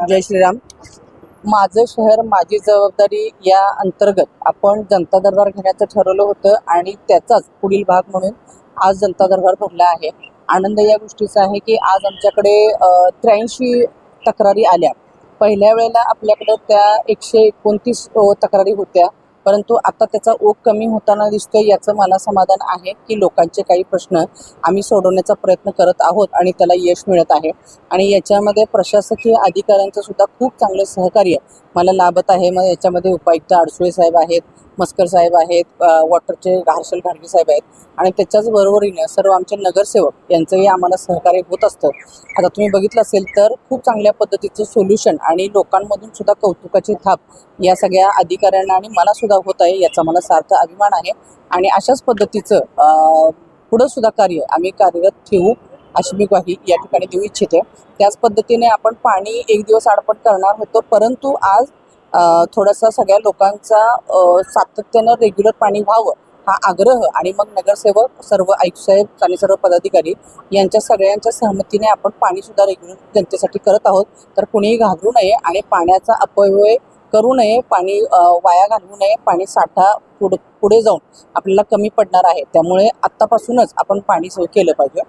जय श्रीराम. माझं शहर माझी जबाबदारी या अंतर्गत आपण जनता दरबार घेण्याचं ठरवलं होतं आणि त्याचाच पुढील भाग म्हणून आज जनता दरबार भरला आहे. आनंद या गोष्टीचा आहे की आज आमच्याकडे 83 तक्रारी आल्या. पहिल्या वेळेला आपल्याकडे त्या 129 तक्रारी होत्या, परंतु आता त्याचा ओघ कमी होताना दिसतोय. याचं मला समाधान आहे की लोकांचे काही प्रश्न आम्ही सोडवण्याचा प्रयत्न करत आहोत आणि त्याला यश मिळत आहे. आणि याच्यामध्ये प्रशासकीय अधिकाऱ्यांचं सुद्धा खूप चांगलं सहकार्य मला लाभत आहे. मग याच्यामध्ये उपायुक्त अडसुळे साहेब आहेत, मस्कर साहेब आहेत, वॉटरचे हर्षल घाडगे साहेब आहेत आणि त्याच्याच बरोबरीने सर्व आमचे नगरसेवक यांचंही आम्हाला सहकार्य होत असतं. आता तुम्ही बघितलं असेल तर खूप चांगल्या पद्धतीचं सोल्युशन आणि लोकांमधून सुद्धा कौतुकाची थाप या सगळ्या अधिकाऱ्यांना आणि मला सुद्धा होत आहे. याचा मला सार्थ अभिमान आहे आणि अशाच पद्धतीचं पुढं सुद्धा कार्य आम्ही कार्यरत ठेवू अशी मी ग्वाही या ठिकाणी देऊ इच्छिते. त्याच पद्धतीने आपण पाणी एक दिवस आडपट करणार होतो, परंतु आज थोडासा सगळ्या लोकांचा सातत्यानं रेग्युलर पाणी व्हावं हा आग्रह आणि मग नगरसेवक, सर्व आयुक्त साहेब आणि सर्व पदाधिकारी यांच्या सगळ्यांच्या सहमतीने आपण पाणीसुद्धा रेग्युलर जनतेसाठी करत आहोत. तर कुणीही घाबरू नये आणि पाण्याचा अपव्यय करू नये, पाणी वाया घालवू नये. पाणी साठा पुढे जाऊन आपल्याला कमी पडणार आहे, त्यामुळे आत्तापासूनच आपण पाणी सोय केलं पाहिजे.